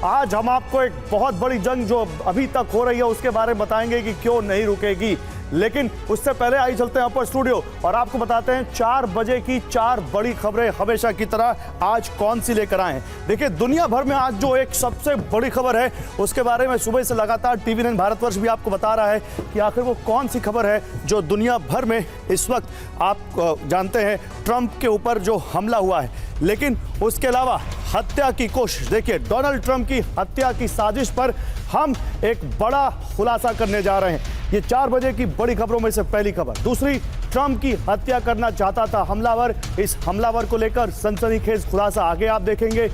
आज हम आपको एक बहुत बड़ी जंग जो अभी तक हो रही है उसके बारे में बताएंगे कि क्यों नहीं रुकेगी। लेकिन उससे पहले आई चलते हैं अपर स्टूडियो और आपको बताते हैं 4 बजे की 4 बड़ी खबरें हमेशा की तरह आज कौन सी लेकर आए हैं। देखिए, दुनिया भर में आज जो एक सबसे बड़ी खबर है उसके बारे में सुबह से लगातार टीवी 9 भारतवर्ष भी आपको बता रहा है कि आखिर वो कौन सी खबर है जो दुनिया भर में इस वक्त आप जानते हैं ट्रंप के ऊपर जो हमला हुआ है, लेकिन उसके अलावा हत्या की कोशिश। देखिए, डोनाल्ड ट्रंप की हत्या की साजिश पर हम एक बड़ा खुलासा करने जा रहे हैं। ये 4 बजे की बड़ी खबरों में से पहली खबर। दूसरी, ट्रंप की हत्या करना चाहता था हमलावर, इस हमलावर को लेकर सनसनीखेज खुलासा आगे आप देखेंगे।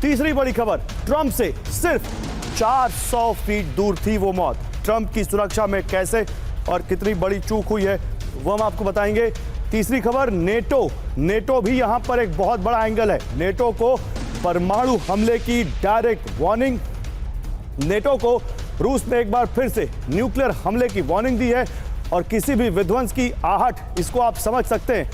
तीसरी बड़ी खबर, ट्रंप से सिर्फ 400 फीट दूर थी वो मौत। ट्रंप की सुरक्षा में कैसे और कितनी बड़ी चूक हुई है वो हम आपको बताएंगे। तीसरी खबर, नेटो भी यहां पर एक बहुत बड़ा एंगल है। नेटो को परमाणु हमले की डायरेक्ट वार्निंग। नेटो को रूस ने एक बार फिर से न्यूक्लियर हमले की वार्निंग दी है और किसी भी विध्वंस की आहट, इसको आप समझ सकते हैं।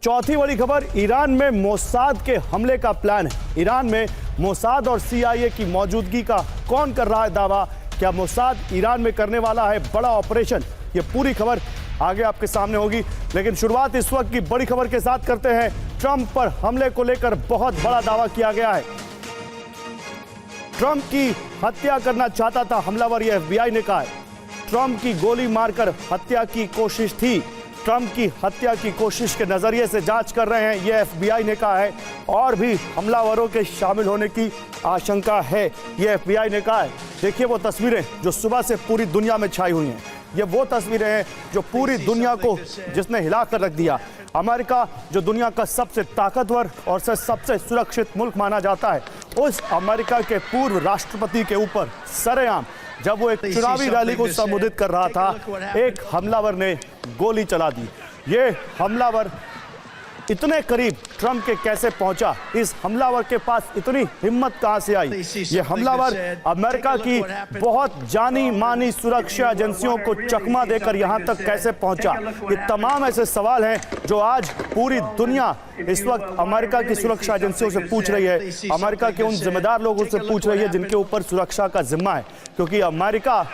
चौथी बड़ी खबर, ईरान में मोसाद के हमले का प्लान है। ईरान में मोसाद और CIA की मौजूदगी का कौन कर रहा है दावा? क्या मोसाद ईरान में करने वाला है बड़ा ऑपरेशन? ये पूरी खबर आगे आपके सामने होगी, लेकिन शुरुआत इस वक्त की बड़ी खबर के साथ करते हैं। ट्रंप पर हमले को लेकर बहुत बड़ा दावा किया गया है। ट्रंप की हत्या करना चाहता था हमलावर, यह FBI ने कहा है। ट्रंप की गोली मारकर हत्या की कोशिश थी। ट्रंप की हत्या की कोशिश के नजरिए से जांच कर रहे हैं, यह FBI ने कहा है। और भी हमलावरों के शामिल होने की आशंका है, यह FBI ने कहा है। देखिए वो तस्वीरें जो सुबह से पूरी दुनिया में छाई हुई हैं, ये वो तस्वीरें हैं जो पूरी दुनिया को जिसने हिलाकर रख दिया। अमेरिका जो दुनिया का सबसे ताकतवर और सबसे सुरक्षित मुल्क माना जाता है, उस अमेरिका के पूर्व राष्ट्रपति के ऊपर सरेआम जब वो एक चुनावी रैली को संबोधित कर रहा था, एक हमलावर ने गोली चला दी। ये हमलावर इतने करीब ट्रंप के कैसे पहुंचा? इस हमलावर के पास इतनी हिम्मत कहां से आई? ये हमलावर अमेरिका की बहुत जानी मानी सुरक्षा एजेंसियों को चकमा देकर यहां तक कैसे पहुंचा? ये तमाम ऐसे सवाल हैं जो आज पूरी दुनिया इस वक्त अमेरिका की सुरक्षा एजेंसियों से पूछ रही है, अमेरिका के उन जिम्मेदार लोगों से पूछ रही है जिनके ऊपर सुरक्षा का जिम्मा है। क्योंकि अमेरिका,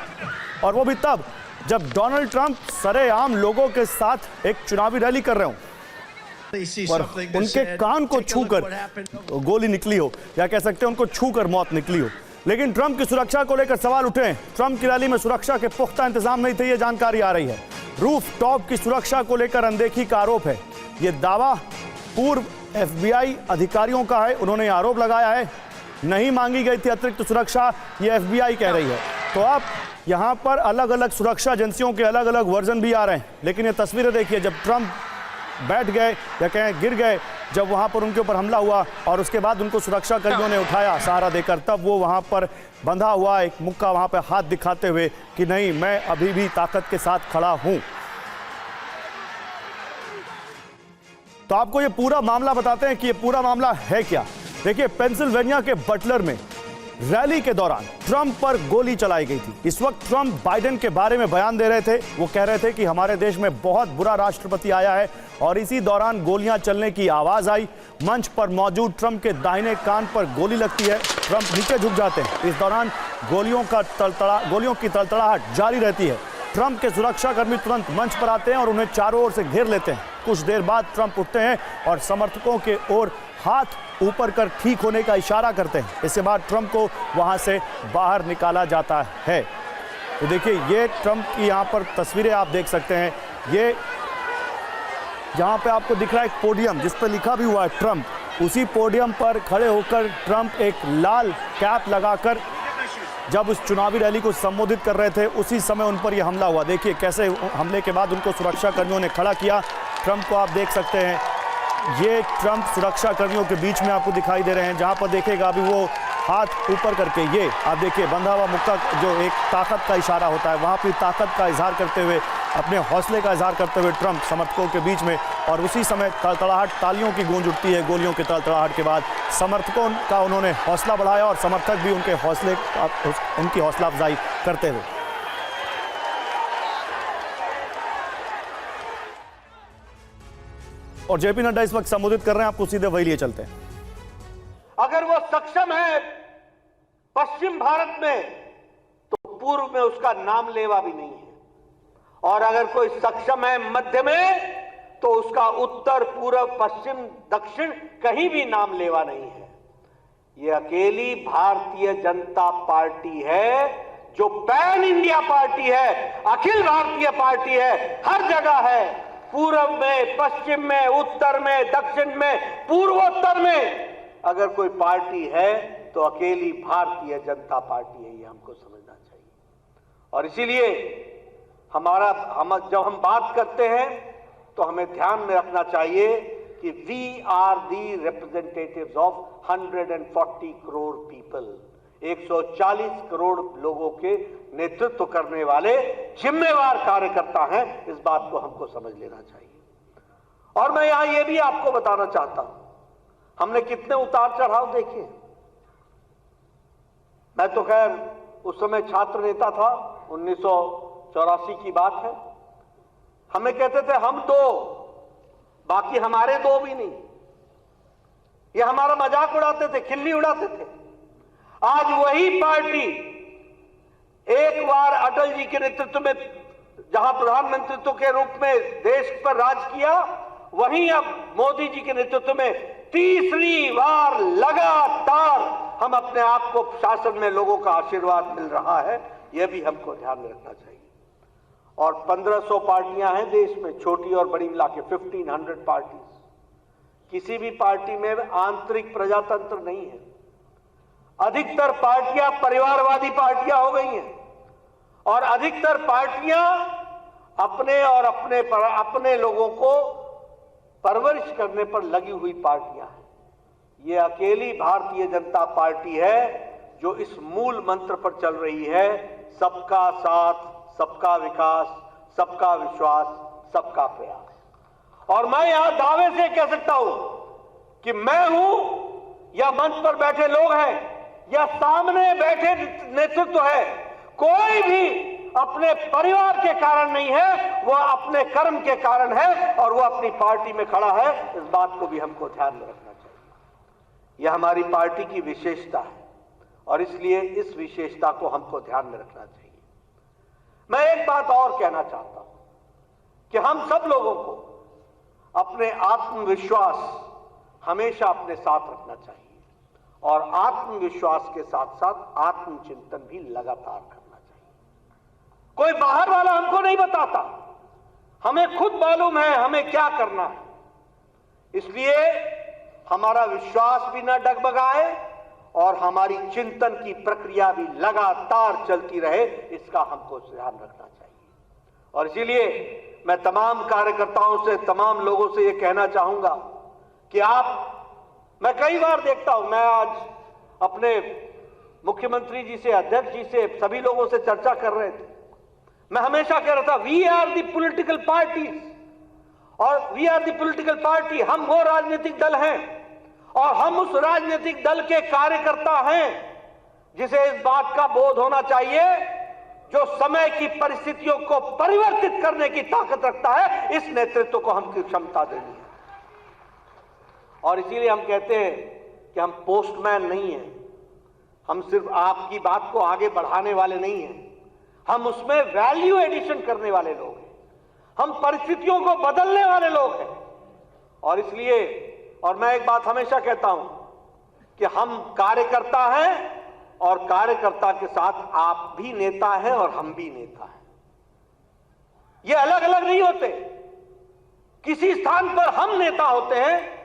और वो भी तब जब डोनाल्ड ट्रंप सरेआम लोगों के साथ एक चुनावी रैली कर रहे हो और उनके कान को छूकर गोली निकली हो, या कह सकते हैं उनको छूकर मौत निकली हो। लेकिन ट्रंप की सुरक्षा को लेकर सवाल उठे हैं। ट्रंप की रैली में सुरक्षा के पुख्ता इंतजाम नहीं थे, ये जानकारी आ रही है। रूफ टॉप की सुरक्षा को लेकर अनदेखी का आरोप है। ये दावा पूर्व FBI अधिकारियों का है, उन्होंने आरोप लगाया है। नहीं मांगी गई थी अतिरिक्त सुरक्षा, ये FBI कह रही है। तो अब यहां पर अलग अलग सुरक्षा एजेंसियों के अलग अलग वर्जन भी आ रहे हैं। लेकिन ये तस्वीरें देखिए, जब ट्रंप बैठ गए या कहें गिर गए, जब वहां पर उनके ऊपर हमला हुआ और उसके बाद उनको सुरक्षा कर्मियों ने उठाया सहारा देकर, तब वो वहां पर बंधा हुआ एक मुक्का वहां पर हाथ दिखाते हुए कि नहीं, मैं अभी भी ताकत के साथ खड़ा हूं। तो आपको ये पूरा मामला बताते हैं कि ये पूरा मामला है क्या। देखिए, पेंसिल्वेनिया के बटलर में रैली के दौरान ट्रंप पर गोली चलाई गई थी। इस वक्त ट्रंप बाइडेन के बारे में बयान दे रहे थे। वो कह रहे थे कि हमारे देश में बहुत बुरा राष्ट्रपति आया है, और इसी दौरान गोलियां चलने की आवाज आई। मंच पर मौजूद ट्रंप के दाहिने कान पर गोली लगती है। ट्रंप नीचे झुक जाते हैं। इस दौरान गोलियों की तड़तड़ाहट जारी रहती है। ट्रंप के सुरक्षाकर्मी तुरंत मंच पर आते हैं और उन्हें चारों ओर से घेर लेते हैं। कुछ देर बाद ट्रंप उठते हैं और समर्थकों के ओर हाथ ऊपर कर ठीक होने का इशारा करते हैं। इसके बाद ट्रंप को वहां से बाहर निकाला जाता है। तो देखिए, ये ट्रंप की यहां पर तस्वीरें आप देख सकते हैं। ये जहां पे आपको दिख रहा है एक पोडियम जिस पर लिखा भी हुआ है ट्रंप, उसी पोडियम पर खड़े होकर ट्रंप एक लाल कैप लगाकर जब उस चुनावी रैली को संबोधित कर रहे थे, उसी समय उन पर यह हमला हुआ। देखिए कैसे हमले के बाद उनको सुरक्षा कर्मियों ने खड़ा किया। ट्रंप को आप देख सकते हैं, ये ट्रंप सुरक्षा कर्मियों के बीच में आपको दिखाई दे रहे हैं। जहां पर देखेगा अभी वो हाथ ऊपर करके, ये आप देखिए बंधा हुआ मुक्का जो एक ताकत का इशारा होता है, वहां पर ताकत का इजहार करते हुए, अपने हौसले का इजहार करते हुए ट्रंप समर्थकों के बीच में। और उसी समय तड़तड़ाहट, तालियों की गूंज उठती है। गोलियों की तड़तड़ाहट के बाद समर्थकों का उन्होंने हौसला बढ़ाया और समर्थक भी उनकी हौसला अफजाई करते हुए। और जेपी नड्डा इस वक्त संबोधित कर रहे हैं, आपको सीधे वही लिए चलते हैं। अगर वो सक्षम है पश्चिम भारत में तो पूर्व में उसका नाम लेवा भी नहीं है, और अगर कोई सक्षम है मध्य में तो उसका उत्तर, पूर्व, पश्चिम, दक्षिण कहीं भी नाम लेवा नहीं है। यह अकेली भारतीय जनता पार्टी है जो पैन इंडिया पार्टी है, अखिल भारतीय पार्टी है, हर जगह है, पूर्व में, पश्चिम में, उत्तर में, दक्षिण में, पूर्वोत्तर में अगर कोई पार्टी है तो अकेली भारतीय जनता पार्टी है। ये हमको समझना चाहिए। और इसीलिए जब हम बात करते हैं तो हमें ध्यान में रखना चाहिए कि we are the representatives of 140 crore people, 140 crore लोगों के नेतृत्व करने वाले जिम्मेवार कार्यकर्ता हैं। इस बात को हमको समझ लेना चाहिए। और मैं यहां यह भी आपको बताना चाहता हूं, हमने कितने उतार चढ़ाव देखे। मैं तो खैर उस समय छात्र नेता था, 1984 की बात है। हमें कहते थे हम दो, बाकी हमारे दो भी नहीं। ये हमारा मजाक उड़ाते थे, खिल्ली उड़ाते थे। आज वही पार्टी एक बार अटल जी के नेतृत्व में जहां प्रधानमंत्री के रूप में देश पर राज किया, वहीं अब मोदी जी के नेतृत्व में तीसरी बार लगातार हम अपने आप को शासन में लोगों का आशीर्वाद मिल रहा है। यह भी हमको ध्यान में रखना चाहिए। और 1500 पार्टियां हैं देश में, छोटी और बड़ी मिला के 1500 पार्टी। किसी भी पार्टी में आंतरिक प्रजातंत्र नहीं है। अधिकतर पार्टियां परिवारवादी पार्टियां हो गई हैं, और अधिकतर पार्टियां अपने और अपने लोगों को परवरिश करने पर लगी हुई पार्टियां हैं। ये अकेली भारतीय जनता पार्टी है जो इस मूल मंत्र पर चल रही है, सबका साथ, सबका विकास, सबका विश्वास, सबका प्रयास। और मैं यहां दावे से कह सकता हूं कि मैं हूं या मंच पर बैठे लोग हैं या सामने बैठे नेतृत्व है, कोई भी अपने परिवार के कारण नहीं है, वह अपने कर्म के कारण है, और वह अपनी पार्टी में खड़ा है। इस बात को भी हमको ध्यान में रखना चाहिए। यह हमारी पार्टी की विशेषता है, और इसलिए इस विशेषता को हमको ध्यान में रखना चाहिए। मैं एक बात और कहना चाहता हूं कि हम सब लोगों को अपने आत्मविश्वास हमेशा अपने साथ रखना चाहिए, और आत्मविश्वास के साथ साथ आत्मचिंतन भी लगातार करना चाहिए। कोई बाहर वाला हमको नहीं बताता, हमें खुद मालूम है हमें क्या करना है। इसलिए हमारा विश्वास भी ना डगमगाए और हमारी चिंतन की प्रक्रिया भी लगातार चलती रहे, इसका हमको ध्यान रखना चाहिए। और इसीलिए मैं तमाम कार्यकर्ताओं से, तमाम लोगों से यह कहना चाहूंगा कि मैं कई बार देखता हूं, मैं आज अपने मुख्यमंत्री जी से, अध्यक्ष जी से, सभी लोगों से चर्चा कर रहे थे। मैं हमेशा कह रहा था we are the political parties, और we are the political party, हम वो राजनीतिक दल हैं और हम उस राजनीतिक दल के कार्यकर्ता हैं जिसे इस बात का बोध होना चाहिए जो समय की परिस्थितियों को परिवर्तित करने की ताकत रखता है। इस नेतृत्व को हमकी क्षमता देनी है। और इसीलिए हम कहते हैं कि हम पोस्टमैन नहीं हैं, हम सिर्फ आपकी बात को आगे बढ़ाने वाले नहीं हैं, हम उसमें वैल्यू एडिशन करने वाले लोग हैं, हम परिस्थितियों को बदलने वाले लोग हैं। और इसलिए, और मैं एक बात हमेशा कहता हूं कि हम कार्यकर्ता हैं, और कार्यकर्ता के साथ आप भी नेता हैं और हम भी नेता हैं। ये अलग अलग नहीं होते। किसी स्थान पर हम नेता होते हैं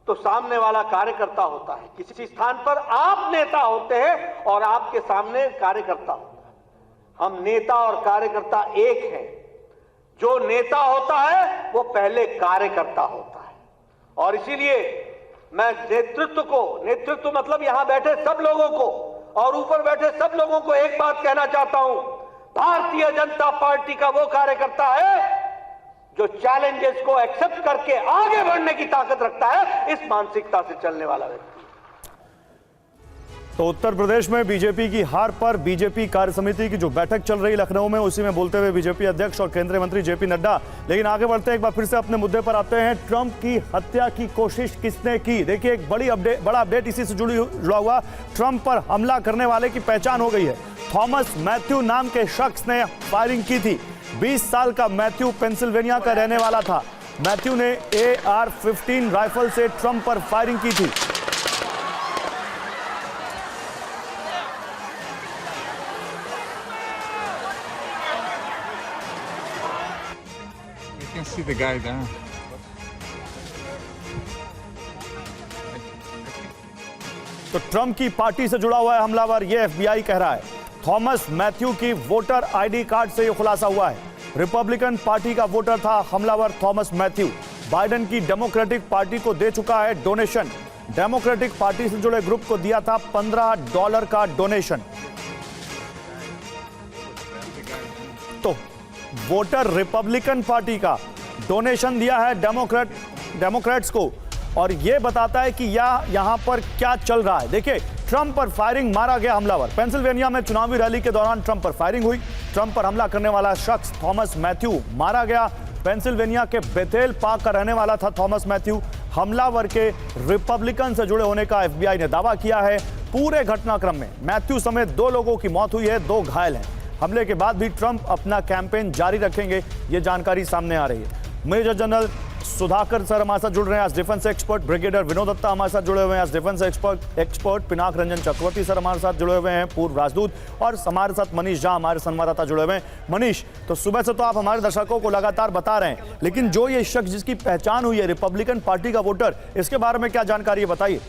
तो सामने वाला कार्यकर्ता होता है, किसी स्थान पर आप नेता होते हैं और आपके सामने कार्यकर्ता होता है। हम नेता और कार्यकर्ता एक हैं। जो नेता होता है वो पहले कार्यकर्ता होता है। और इसीलिए मैं नेतृत्व मतलब यहां बैठे सब लोगों को और ऊपर बैठे सब लोगों को एक बात कहना चाहता हूं, भारतीय जनता पार्टी का वो कार्यकर्ता है जो चैलेंजेस को एक्सेप्ट करके आगे बढ़ने की ताकत रखता है, इस मानसिकता से चलने वाला व्यक्ति। तो उत्तर प्रदेश में बीजेपी की हार पर बीजेपी कार्य समिति की जो बैठक चल रही लखनऊ में, उसी में बोलते हुए बीजेपी अध्यक्ष और केंद्रीय मंत्री जेपी नड्डा। लेकिन आगे बढ़ते हैं, एक बार फिर से अपने मुद्दे पर आते हैं। ट्रंप की हत्या की कोशिश किसने की? देखिए, एक बड़ा अपडेट इसी से जुड़ा हुआ। ट्रंप पर हमला करने वाले की पहचान हो गई है। थॉमस मैथ्यू नाम के शख्स ने फायरिंग की थी। 20 साल का मैथ्यू पेंसिल्वेनिया का रहने वाला था। मैथ्यू ने AR-15 राइफल से ट्रंप पर फायरिंग की थी। You can see the guy down. तो ट्रंप की पार्टी से जुड़ा हुआ है हमलावर, यह FBI कह रहा है। थॉमस मैथ्यू की वोटर ID कार्ड से यह खुलासा हुआ है। रिपब्लिकन पार्टी का वोटर था हमलावर थॉमस मैथ्यू। बाइडेन की डेमोक्रेटिक पार्टी को दे चुका है डोनेशन। डेमोक्रेटिक पार्टी से जुड़े ग्रुप को दिया था $15 का डोनेशन। तो वोटर रिपब्लिकन पार्टी का डोनेशन दिया है डेमोक्रेट्स को, और यह बताता है कि यहां पर क्या चल रहा है। देखिए, ट्रंप पर फायरिंग, मारा गया हमलावर। पेंसिल्वेनिया में चुनावी रैली के दौरान ट्रंप पर फायरिंग हुई। ट्रंप पर हमला करने वाला शख्स थॉमस मैथ्यू मारा गया। पेंसिल्वेनिया के बेथेल पार्क का रहने वाला था थॉमस मैथ्यू। हमलावर के रिपब्लिकन से जुड़े होने का FBI ने दावा किया है। पूरे घटनाक्रम में मैथ्यू समेत 2 लोगों की मौत हुई है, 2 घायल हैं। हमले के बाद भी ट्रंप अपना कैंपेन जारी रखेंगे, ये जानकारी सामने आ रही है। मेजर जनरल सुधाकर सर हमारे साथ जुड़ रहे हैं, आज defence expert. Brigadier Vinod Dutta हमारे साथ जुड़े हुए हैं, आज defence expert. Pinak Ranjan Chakraborty sir हमारे साथ जुड़े हुए हैं, पूर्व राजदूत। और हमारे साथ मनीष झा, हमारे संवाददाता जुड़े हुए हैं। मनीष, तो सुबह से तो आप हमारे दर्शकों को लगातार बता रहे हैं, लेकिन जो ये शख्स जिसकी पहचान हुई है रिपब्लिकन पार्टी का वोटर, इसके बारे में क्या जानकारी है, बताइए।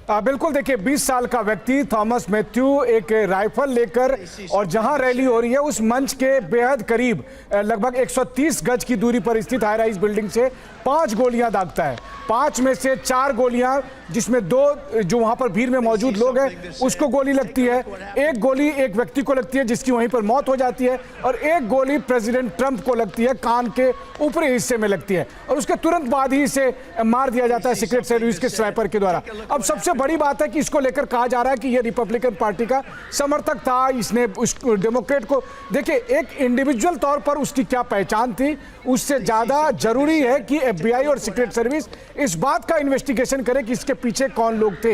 बिल्कुल, देखिए, 20 साल का व्यक्ति थॉमस मैथ्यू एक राइफल लेकर और जहां रैली हो रही है उस मंच के बेहद करीब लगभग 130 गज की दूरी पर स्थित हाई राइज बिल्डिंग से 5 गोलियां दागता है। 5 में से 4 गोलियां, जिसमें 2 जो वहां पर भीड़ में मौजूद लोग हैं उसको गोली लगती है। 1 गोली एक व्यक्ति को लगती है जिसकी वहीं पर मौत हो जाती है, और 1 गोली प्रेसिडेंट ट्रंप को लगती है, कान के ऊपरी हिस्से में लगती है, और उसके तुरंत बाद ही इसे मार दिया जाता है सीक्रेट सर्विस के स्नाइपर के द्वारा। अब सबसे बड़ी बात है कि इसको लेकर कहा जा रहा है कि यह रिपब्लिकन पार्टी का समर्थक था। इसने उस डेमोक्रेट को, देखिए, एक इंडिविजुअल तौर पर उसकी क्या पहचान थी, उससे ज्यादा जरूरी है कि FBI और सीक्रेट सर्विस इस बात का इन्वेस्टिगेशन करे कि इसके पीछे कौन लोग थे।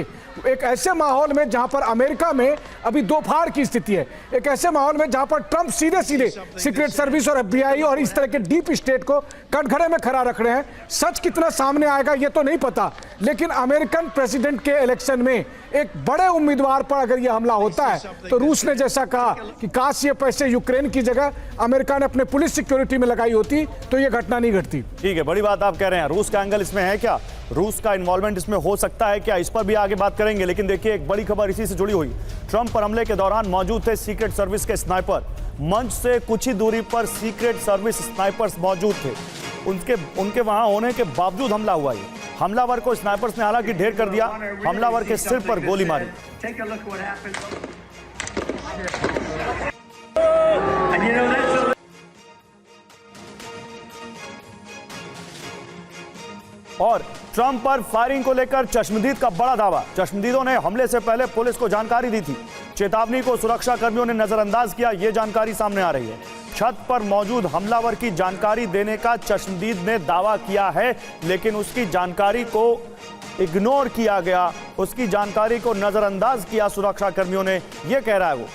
एक ऐसे माहौल में जहां पर अमेरिका में अभी 2 फाड़ की स्थिति है, एक ऐसे माहौल में जहां पर ट्रंप सीधे सीक्रेट सर्विस और FBI और इस तरह के डीप स्टेट को कटघरे में खड़ा रख रहे हैं। सच कितना सामने आएगा ये तो नहीं पता, लेकिन अमेरिकन प्रेसिडेंट के इलेक्शन में एक बड़े उम्मीदवार पर अगर यह हमला होता है तो रूस ने जैसा कहा कि काश ये पैसे यूक्रेन की जगह अमेरिका ने अपने पुलिस सिक्योरिटी में लगाई होती तो यह घटना नहीं घटती। ठीक है, बड़ी बात आप कह रहे हैं। रूस का एंगल इसमें है क्या? रूस का इन्वॉल्वमेंट इसमें हो सकता है क्या? इस पर भी आगे बात करेंगे, लेकिन देखिए, एक बड़ी खबर इसी से जुड़ी हुई। ट्रंप पर हमले के दौरान मौजूद थे सीक्रेट सर्विस के स्नाइपर। मंच से कुछ ही दूरी पर सीक्रेट सर्विस स्नाइपर्स मौजूद थे। उनके वहां होने के बावजूद हमला हुआ। ये हमलावर को स्नाइपर्स ने हालांकि ढेर कर दिया। हमलावर के सिर पर गोली मारी। और ट्रंप पर फायरिंग को लेकर चश्मदीद का बड़ा दावा। चश्मदीदों ने हमले से पहले पुलिस को जानकारी दी थी। चेतावनी को सुरक्षा कर्मियों ने नजरअंदाज किया, यह जानकारी सामने आ रही है। छत पर मौजूद हमलावर की जानकारी देने का चश्मदीद ने दावा किया है, लेकिन उसकी जानकारी को इग्नोर किया गया, उसकी जानकारी को नजरअंदाज किया सुरक्षा कर्मियों ने, यह कह रहा है वो।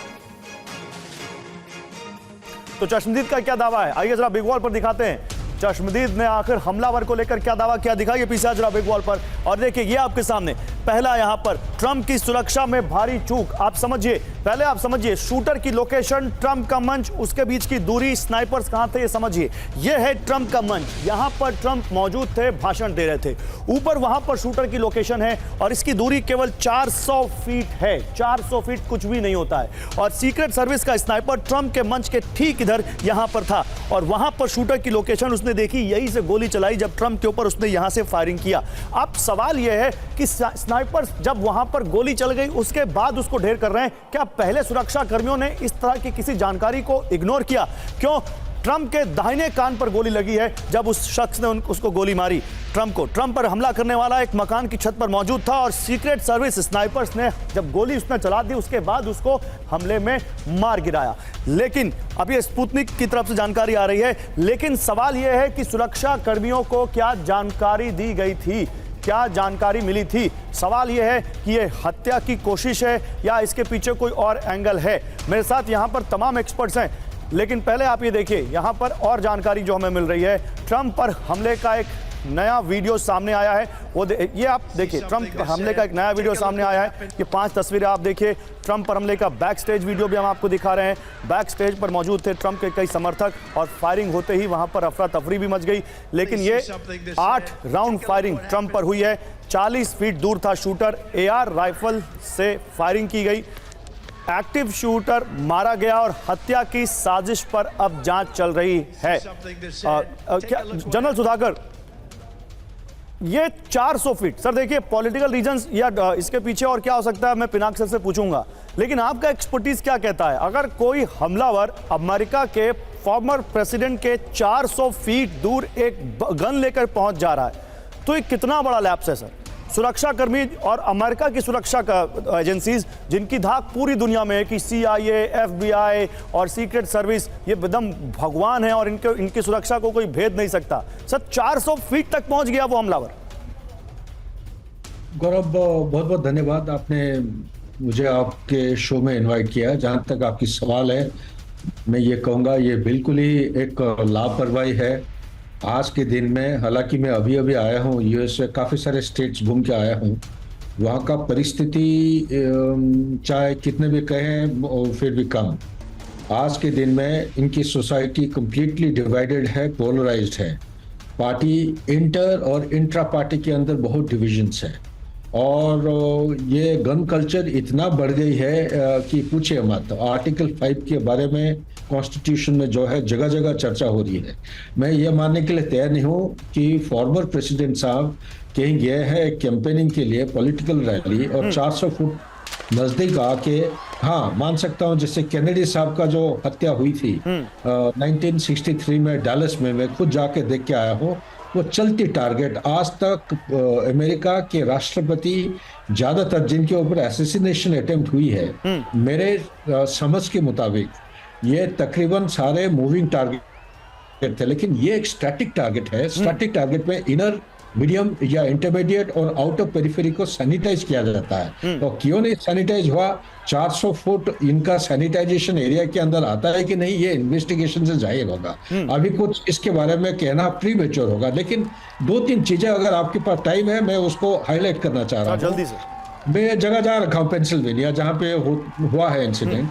तो चश्मदीद का क्या दावा है, आइए जरा बिग वॉल पर दिखाते हैं। चश्मदीद ने आखिर हमलावर को लेकर क्या दावा किया, दिखाइए पीछे जरा बिग वॉल पर। और देखिए, ये आपके सामने पहला यहां पर ट्रंप की सुरक्षा में भारी चूक। आप समझिए, पहले आप समझिए शूटर की लोकेशन, ट्रंप का मंच, उसके बीच की दूरी, स्नाइपर्स कहां थे ये समझिए। ये है ट्रंप का मंच, यहां पर ट्रंप मौजूद थे, भाषण दे रहे थे। ऊपर वहां पर शूटर की लोकेशन है और इसकी दूरी केवल 400 फीट है। 400 फीट कुछ भी नहीं होता है। और सीक्रेट सर्विस का स्नाइपर ट्रंप के मंच के ठीक इधर यहां पर था, और वहां पर शूटर की लोकेशन उसने देखी, यही से गोली चलाई जब ट्रंप के ऊपर उसने यहां से फायरिंग किया। अब सवाल यह है कि स्नाइपर्स जब वहां पर गोली चल गई उसके बाद उसको ढेर कर रहे हैं, क्या पहले सुरक्षा कर्मियों ने इस तरह की किसी जानकारी को इग्नोर किया? क्यों? ट्रंप के दाहिने कान पर गोली लगी है जब उस शख्स ने उसको गोली मारी ट्रंप को। ट्रंप पर हमला करने वाला एक मकान की छत पर मौजूद था और सीक्रेट सर्विस स्नाइपर्स ने जब गोली उसने चला दी उसके बाद उसको हमले में मार गिराया। लेकिन अभी स्पुतनिक की तरफ से जानकारी आ रही है, लेकिन सवाल यह है कि सुरक्षा कर्मियों को क्या जानकारी दी गई थी, क्या जानकारी मिली थी। सवाल यह है कि यह हत्या की कोशिश है या इसके पीछे कोई और एंगल है। मेरे साथ यहां पर तमाम एक्सपर्ट्स हैं, लेकिन पहले आप ये देखिए यहां पर और जानकारी जो हमें मिल रही है। ट्रंप पर हमले का एक नया वीडियो सामने आया है, वो ये आप देखिए, ट्रंप पर हमले का एक नया वीडियो सामने आया है। ये 5 तस्वीरें आप देखिए। ट्रंप पर हमले का बैक स्टेज वीडियो भी हम आपको दिखा रहे हैं। बैक स्टेज पर मौजूद थे ट्रंप के कई समर्थक और फायरिंग होते ही वहां पर अफरा तफरी भी मच गई। लेकिन ये 8 राउंड फायरिंग ट्रंप पर हुई है। 40 फीट दूर था शूटर, AR राइफल से फायरिंग की गई। एक्टिव शूटर मारा गया और हत्या की साजिश पर अब जांच चल रही है। जनरल सुधाकर, ये 400 फीट, सर देखिए पॉलिटिकल रीजंस या इसके पीछे और क्या हो सकता है मैं पिनाक सर से पूछूंगा, लेकिन आपका एक्सपर्टीज क्या कहता है? अगर कोई हमलावर अमेरिका के फॉर्मर प्रेसिडेंट के 400 फीट दूर एक गन लेकर पहुंच जा रहा है तो ये कितना बड़ा लैप्स है सर? सुरक्षाकर्मी और अमेरिका की सुरक्षा का एजेंसीज जिनकी धाक पूरी दुनिया में है कि CIA, FBI और सीक्रेट सर्विस ये एकदम भगवान है और इनकी सुरक्षा को कोई भेद नहीं सकता। सर 400 फीट तक पहुंच गया वो हमलावर। गौरव, बहुत बहुत धन्यवाद, आपने मुझे आपके शो में इनवाइट किया। जहां तक आपकी सवाल है, मैं ये कहूँगा ये बिल्कुल ही एक लापरवाही है। आज के दिन में, हालांकि मैं अभी अभी आया हूँ US से, काफ़ी सारे स्टेट्स घूम के आया हूँ। वहाँ का परिस्थिति चाहे कितने भी कहें फिर भी कम। आज के दिन में इनकी सोसाइटी कंप्लीटली डिवाइडेड है, पोलराइज्ड है। पार्टी इंटर और इंट्रा पार्टी के अंदर बहुत डिविजन्स है और ये गन कल्चर इतना बढ़ गई है कि पूछिए मत। आर्टिकल 5 के बारे में कॉन्स्टिट्यूशन में जो है जगह जगह चर्चा हो रही है। मैं ये मानने के लिए तैयार नहीं हूँ कि फॉर्मर प्रेसिडेंट साहब कहीं गए हैं कैंपेनिंग के लिए, पॉलिटिकल रैली, और 400 फुट नजदीक आके, हाँ मान सकता हूँ, जैसे कैनेडी साहब का जो हत्या हुई थी 1963 में डैलस में, मैं खुद जाके देख के आया हूँ। वो चलती टारगेट, आज तक अमेरिका के राष्ट्रपति ज्यादातर जिनके ऊपर असैसिनेशन अटेम्प्ट हुई है, मेरे समझ के मुताबिक ये तकरीबन सारे मूविंग टारगेट थे, लेकिन ये एक स्टैटिक टारगेट है। स्टैटिक टारगेट में इनर, मीडियम या इंटरमीडिएट और आउटर पेरिफेरी को सैनिटाइज किया जाता है। तो क्यों नहीं सैनिटाइज हुआ? 400 फुट इनका सैनिटाइजेशन एरिया के अंदर आता है कि नहीं, ये इन्वेस्टिगेशन से जाहिर होगा। अभी कुछ इसके बारे में कहना प्रीमेच्योर होगा, लेकिन 2-3 चीजें अगर आपके पास टाइम है मैं उसको हाईलाइट करना चाह रहा हूँ। जल्दी से। मैं जगह जा रखा हूँ पेंसिल्वेनिया, जहाँ पे हुआ है इंसिडेंट।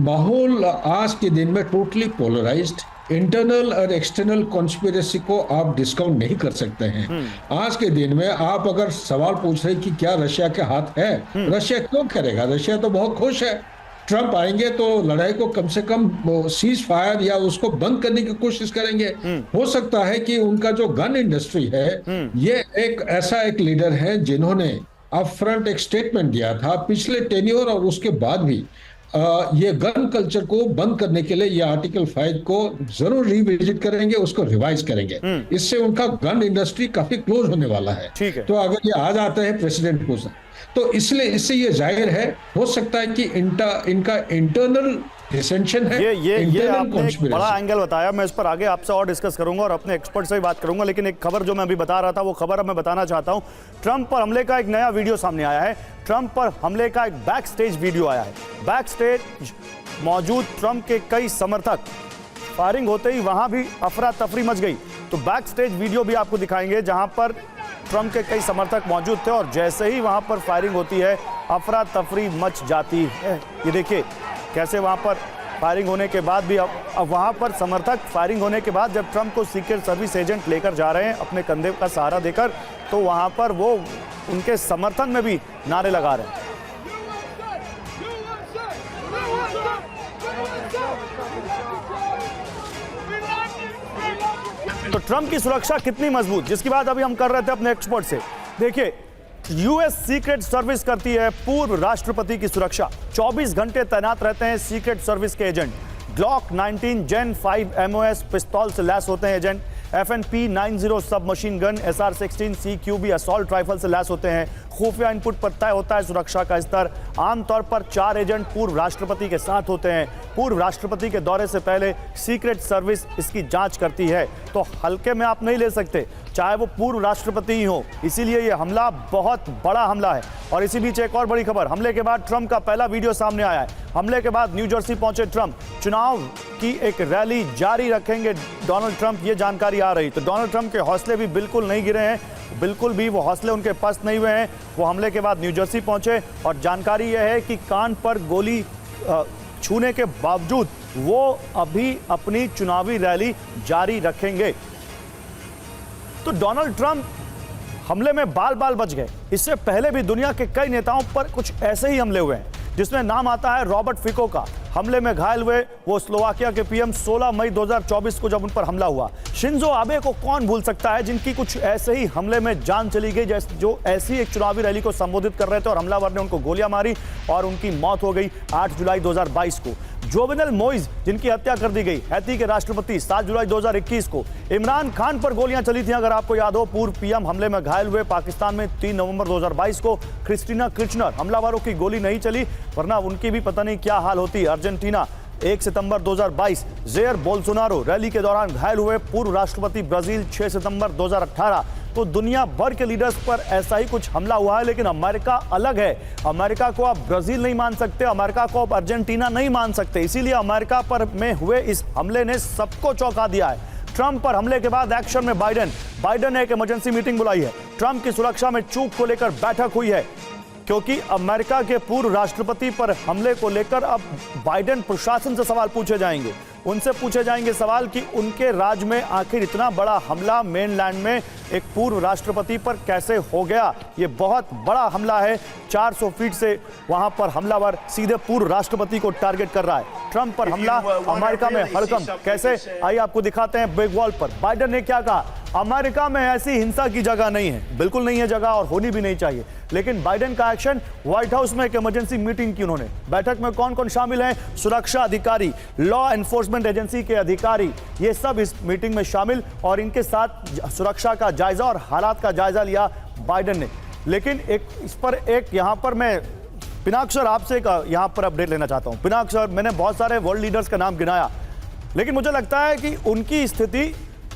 माहौल आज के दिन में टोटली पोलराइज्ड। इंटरनल और एक्सटर्नल कॉन्स्पिरेसी को आप डिस्काउंट नहीं कर सकते हैं। आज के दिन में आप अगर सवाल पूछ रहे कि क्या रशिया के हाथ है, रशिया क्यों करेगा? रशिया तो बहुत खुश है। ट्रंप आएंगे तो लड़ाई को कम से कम सीज फायर या उसको बंद करने की कोशिश करेंगे। हो सकता है कि उनका जो गन इंडस्ट्री है, ये एक ऐसा एक लीडर है जिन्होंने अप फ्रंट एक स्टेटमेंट दिया था पिछले टेन्योर और उसके बाद भी ये गन कल्चर को बंद करने के लिए ये आर्टिकल 5 को जरूर रिविजिट करेंगे, उसको रिवाइज करेंगे। इससे उनका गन इंडस्ट्री काफी क्लोज होने वाला है। तो अगर ये आ जाते हैं प्रेसिडेंट को, तो इसलिए इससे ये जाहिर है, हो सकता है कि इनका इंटरनल डिसेंशन है। ये आपने एक बड़ा एंगल बताया। मैं इस पर आगे आपसे और डिस्कस करूंगा और अपने एक्सपर्ट से भी बात करूंगा, लेकिन एक खबर जो मैं अभी बता रहा था वो खबर अब मैं बताना चाहता हूं। ट्रंप पर हमले का एक नया वीडियो सामने आया है। ट्रंप पर हमले का एक बैक स्टेज वीडियो आया है। बैक स्टेज मौजूद ट्रंप के कई समर्थक, फायरिंग होते ही वहां भी अफरा तफरी मच गई। तो बैक स्टेज वीडियो भी आपको दिखाएंगे जहां पर ट्रंप के कई समर्थक मौजूद थे और जैसे ही वहां पर फायरिंग होती है अफरा तफरी मच जाती है। ये देखिए कैसे वहां पर फायरिंग होने के बाद भी अब वहां पर समर्थक, फायरिंग होने के बाद जब ट्रंप को सीक्रेट सर्विस एजेंट लेकर जा रहे हैं अपने कंधे का सहारा देकर, तो वहां पर वो उनके समर्थन में भी नारे लगा रहे हैं। तो ट्रंप की सुरक्षा कितनी मजबूत, जिसकी बात अभी हम कर रहे थे अपने एक्सपर्ट से। देखिए US सीक्रेट सर्विस करती है पूर्व राष्ट्रपति की सुरक्षा। 24 घंटे तैनात रहते हैं सीक्रेट सर्विस के एजेंट। ग्लॉक 19 जेन 5 MOS पिस्तौल से लैस होते हैं एजेंट, FNP 90 सब machine gun, SR-16 CQB assault rifle से लैस होते हैं। खुफिया इनपुट पर तय होता है सुरक्षा का स्तर। आमतौर पर 4 एजेंट पूर्व राष्ट्रपति के साथ होते हैं। पूर्व राष्ट्रपति के दौरे से पहले सीक्रेट सर्विस इसकी जांच करती है, तो हल्के में आप नहीं ले सकते, चाहे वो पूर्व राष्ट्रपति ही हो। इसीलिए ये हमला बहुत बड़ा हमला है। और इसी बीच एक और बड़ी खबर, हमले के बाद ट्रंप का पहला वीडियो सामने आया है। हमले के बाद न्यू जर्सी पहुंचे ट्रंप, चुनाव की एक रैली जारी रखेंगे डोनाल्ड ट्रंप, ये जानकारी आ रही। तो डोनाल्ड ट्रंप के हौसले भी बिल्कुल नहीं गिरे हैं, बिल्कुल भी वो हौसले उनके पस्त नहीं हुए हैं। वो हमले के बाद न्यू जर्सी पहुंचे और जानकारी यह है कि कान पर गोली छूने के बावजूद वो अभी अपनी चुनावी रैली जारी रखेंगे। तो डोनाल्ड ट्रंप हमले में बाल बाल बच गए। इससे पहले भी दुनिया के कई नेताओं पर कुछ ऐसे ही हमले हुए हैं, जिसमें नाम आता है रॉबर्ट फिको का। हमले में घायल हुए वो स्लोवाकिया के पीएम 16 मई 2024 को जब उन पर हमला हुआ। शिंजो आबे को कौन भूल सकता है, जिनकी कुछ ऐसे ही हमले में जान चली गई, जो ऐसी एक चुनावी रैली को संबोधित कर रहे थे और हमलावर ने उनको गोलियां मारी और उनकी मौत हो गई 8 जुलाई 2022 को। जोवेनल मोइज, जिनकी हत्या कर दी गई, हैती के राष्ट्रपति 7 जुलाई 2021 को। इमरान खान पर गोलियां चली थी, अगर आपको याद हो, पूर्व पीएम हमले में घायल हुए पाकिस्तान में 3 नवंबर 2022 को। क्रिस्टीना किर्चनर, हमलावरों की गोली नहीं चली, वरना उनकी भी पता नहीं क्या हाल होती। अर्जेंटीना 1 सितंबर 2022, जेयर बोल्सोनारो रैली के दौरान घायल हुए। पूर्व राष्ट्रपति ब्राजील 6 सितंबर 2018। तो दुनिया भर के लीडर्स पर ऐसा ही कुछ हमला हुआ है, लेकिन अमेरिका अलग है। अमेरिका को आप ब्राजील नहीं मान सकते, अमेरिका को आप अर्जेंटीना नहीं मान सकते। इसीलिए अमेरिका पर में हुए इस हमले ने सबको चौंका दिया है। ट्रंप पर हमले के बाद एक्शन में बाइडेन ने एक इमरजेंसी मीटिंग बुलाई है। ट्रंप की सुरक्षा में चूक को लेकर बैठक हुई है, क्योंकि अमेरिका के पूर्व राष्ट्रपति पर हमले को लेकर अब बाइडेन प्रशासन से सवाल पूछे जाएंगे। उनसे पूछे जाएंगे सवाल कि उनके राज्य में आखिर इतना बड़ा हमला मेनलैंड में एक पूर्व राष्ट्रपति पर कैसे हो गया। ये बहुत बड़ा हमला है। 400 फीट से वहां पर हमलावर सीधे पूर्व राष्ट्रपति को टारगेट कर रहा है। ट्रंप पर हमला अमेरिका में हड़कंप कैसे, आइए आपको दिखाते हैं बिग वॉल पर। बाइडेन ने क्या कहा, अमेरिका में ऐसी हिंसा की जगह नहीं है, बिल्कुल नहीं है जगह और होनी भी नहीं चाहिए। लेकिन बाइडेन का एक्शन, व्हाइट हाउस में एक इमरजेंसी मीटिंग की उन्होंने। बैठक में कौन कौन शामिल हैं, सुरक्षा अधिकारी, लॉ एनफोर्समेंट एजेंसी के अधिकारी, ये सब इस मीटिंग में शामिल, और इनके साथ सुरक्षा का जायजा और हालात का जायजा लिया बाइडेन ने। लेकिन एक इस पर एक यहाँ पर मैं पिनाक सर आपसे एक यहाँ पर अपडेट लेना चाहता हूँ। पिनाक सर, मैंने बहुत सारे वर्ल्ड लीडर्स का नाम गिनाया, लेकिन मुझे लगता है कि उनकी स्थिति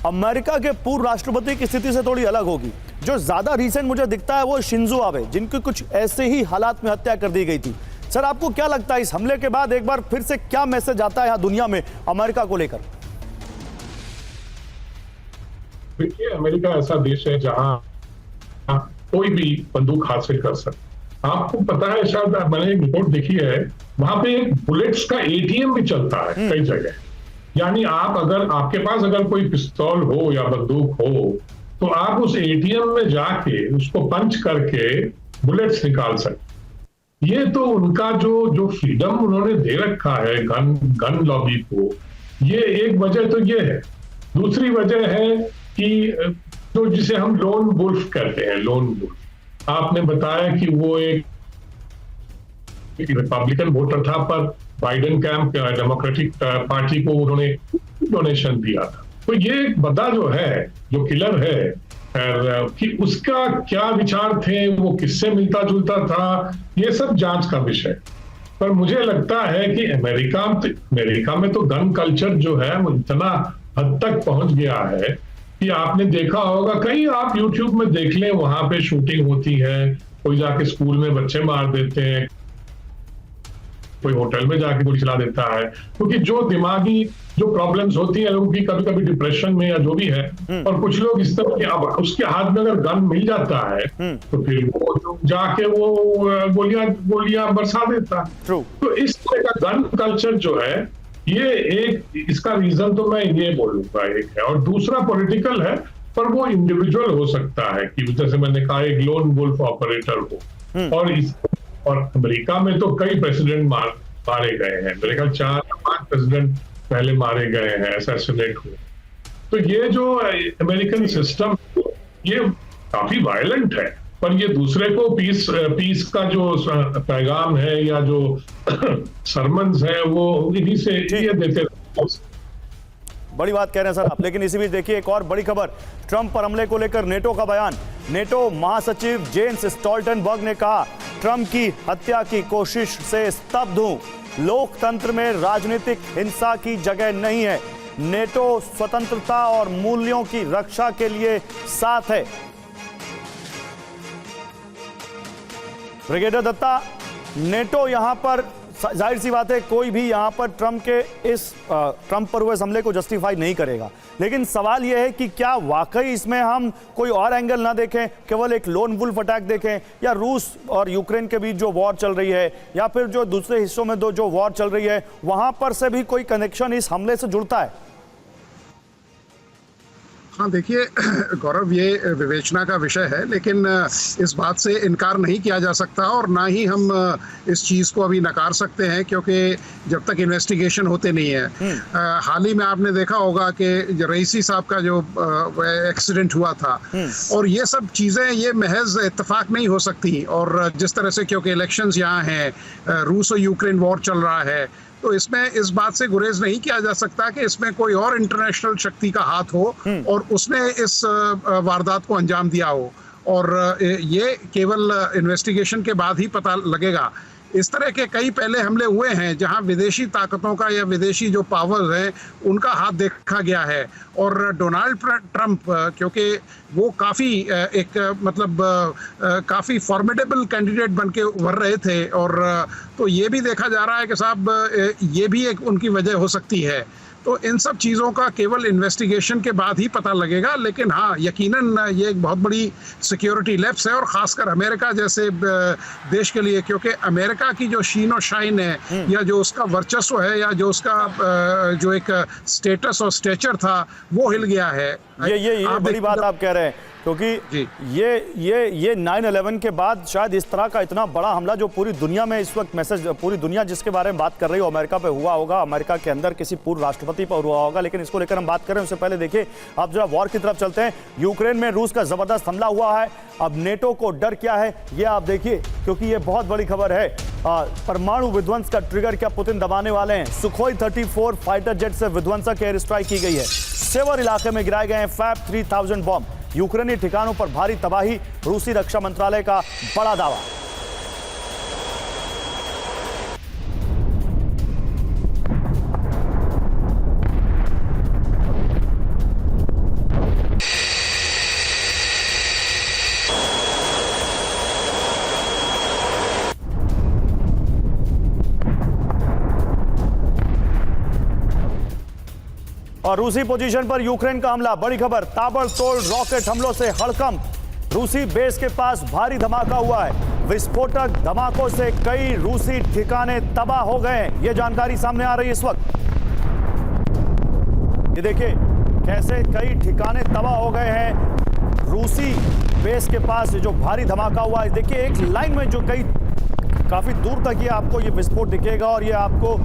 अमेरिका के पूर्व राष्ट्रपति की स्थिति से थोड़ी अलग होगी। जो ज्यादा रीसेंट मुझे दिखता है वो शिंजो आबे, जिनकी कुछ ऐसे ही हालात में हत्या कर दी गई थी। सर, आपको क्या लगता है इस हमले के बाद एक बार फिर से क्या मैसेज आता है यहाँ दुनिया में अमेरिका को लेकर? देखिए, अमेरिका ऐसा देश है जहां कोई भी बंदूक हासिल कर सकता। आपको पता है, शायद मैंने एक रिपोर्ट देखी है, वहां पे एक बुलेट्स का ATM भी चलता है कई जगह। यानी आप अगर आपके पास अगर कोई पिस्तौल हो या बंदूक हो, तो आप उस ATM में जाके उसको पंच करके बुलेट्स निकाल सकते। ये तो उनका जो फ्रीडम उन्होंने दे रखा है गन लॉबी को, ये एक वजह तो ये है। दूसरी वजह है कि जो जिसे हम लोन वुल्फ कहते हैं, लोन वुल्फ। आपने बताया कि वो एक रिपब्लिकन वोटर था, पर बाइडेन कैंप डेमोक्रेटिक पार्टी को उन्होंने डोनेशन दिया था। तो ये एक बंदा जो है, जो किलर है, कि उसका क्या विचार थे, वो किससे मिलता जुलता था, ये सब जांच का विषय। पर मुझे लगता है कि अमेरिका में तो गन कल्चर जो है वो इतना हद तक पहुंच गया है कि आपने देखा होगा, कहीं आप YouTube में देख लें, वहां पे शूटिंग होती है, कोई जाके स्कूल में बच्चे मार देते हैं, कोई होटल में जाके गोली चला देता है, क्योंकि जो दिमागी जो प्रॉब्लम्स होती है लोगों की, कभी कभी डिप्रेशन में या जो भी है, और कुछ लोग इस तरह के, अब उसके हाथ में अगर गन मिल जाता है तो फिर वो जाके वो गोलियां बरसा देता है। तो इस तरह का गन कल्चर जो है, ये एक इसका रीजन तो मैं ये बोलूंगा एक है, और दूसरा पॉलिटिकल है, पर वो इंडिविजुअल हो सकता है कि जैसे मैंने कहा एक लोन वुल्फ ऑपरेटर हो। और अमेरिका में तो कई प्रेसिडेंट मारे गए हैं, मेरे ख्याल 4 या 5 प्रेसिडेंट पहले मारे गए हैं, असैसिनेट हुए। तो ये जो अमेरिकन सिस्टम, ये काफी वायलेंट है, पर ये दूसरे को पीस का जो पैगाम है या जो सरमन्स है वो इन्हीं से ये देते रहते। बड़ी बात कह रहे हैं सर आप, लेकिन इसी बीच देखिए एक और बड़ी खबर, ट्रंप पर हमले को लेकर नेटो का बयान। नेटो महासचिव जेंस स्टोल्टनबर्ग ने कहा, ट्रंप की हत्या की कोशिश से स्तब्ध हूं, लोकतंत्र में राजनीतिक हिंसा की जगह नहीं है, नेटो स्वतंत्रता और मूल्यों की रक्षा के लिए साथ है। ब्रिगेडियर दत्ता, नेटो यहां पर जाहिर सी बात है कोई भी यहां पर ट्रंप पर हुए हमले को जस्टिफाई नहीं करेगा, लेकिन सवाल यह है कि क्या वाकई इसमें हम कोई और एंगल ना देखें, केवल एक लोन वुल्फ अटैक देखें, या रूस और यूक्रेन के बीच जो वॉर चल रही है या फिर जो दूसरे हिस्सों में जो वॉर चल रही है वहां पर से भी कोई कनेक्शन इस हमले से जुड़ता है? हाँ देखिए गौरव, ये विवेचना का विषय है, लेकिन इस बात से इनकार नहीं किया जा सकता और ना ही हम इस चीज़ को अभी नकार सकते हैं, क्योंकि जब तक इन्वेस्टिगेशन होते नहीं है। हाल ही में आपने देखा होगा कि रईसी साहब का जो एक्सीडेंट हुआ था, और ये सब चीज़ें ये महज इत्तेफाक नहीं हो सकती। और जिस तरह से क्योंकि इलेक्शंस यहाँ हैं, रूस और यूक्रेन वॉर चल रहा है, तो इसमें इस बात से गुरेज नहीं किया जा सकता कि इसमें कोई और इंटरनेशनल शक्ति का हाथ हो और उसने इस वारदात को अंजाम दिया हो, और ये केवल इन्वेस्टिगेशन के बाद ही पता लगेगा। इस तरह के कई पहले हमले हुए हैं जहां विदेशी ताकतों का या विदेशी जो पावर्स हैं उनका हाथ देखा गया है, और डोनाल्ड ट्रंप क्योंकि वो काफ़ी काफ़ी फॉर्मिडेबल कैंडिडेट बन के उभर रहे थे, और तो ये भी देखा जा रहा है कि साहब ये भी एक उनकी वजह हो सकती है। तो इन सब चीज़ों का केवल इन्वेस्टिगेशन के बाद ही पता लगेगा, लेकिन हाँ यकीनन ये एक बहुत बड़ी सिक्योरिटी लैप्स है, और ख़ासकर अमेरिका जैसे देश के लिए, क्योंकि अमेरिका की जो शीन और शाइन है या जो उसका वर्चस्व है या जो उसका जो एक स्टेटस और स्टेचर था वो हिल गया है। ये बड़ी बात आप कह रहे हैं, क्योंकि ये 9/11 के बाद शायद इस तरह का इतना बड़ा हमला जो पूरी दुनिया में इस वक्त पूरी दुनिया जिसके बारे में बात कर रही हो, अमेरिका पे हुआ होगा, अमेरिका के अंदर किसी पूर्व राष्ट्रपति पर हुआ होगा, लेकिन इसको लेकर हम बात करें उससे पहले देखिए आप जरा वॉर की तरफ चलते हैं। यूक्रेन में रूस का जबरदस्त हमला हुआ है, अब नेटो को डर क्या है ये आप देखिए, क्योंकि ये बहुत बड़ी खबर है। परमाणु विध्वंस का ट्रिगर क्या पुतिन दबाने वाले हैं? सुखोई 34 फाइटर जेट से विध्वंसक एयर स्ट्राइक की गई है, सेवर इलाके में गिराए गए हैं फैब 3000 बॉम्ब, यूक्रेनी ठिकानों पर भारी तबाही, रूसी रक्षा मंत्रालय का बड़ा दावा। और रूसी पोजीशन पर यूक्रेन का हमला, बड़ी खबर, ताबड़तोड़ रॉकेट हमलों से हड़कंप, रूसी बेस के पास भारी धमाका हुआ है, विस्फोटक धमाकों से कई रूसी ठिकाने तबाह हो गए हैं, यह जानकारी सामने आ रही है इस वक्त। ये देखिए कैसे कई ठिकाने तबाह हो गए हैं रूसी बेस के पास जो भारी धमाका हुआ है। देखिए एक लाइन में जो काफी दूर तक ये आपको ये विस्फोट दिखेगा, और ये आपको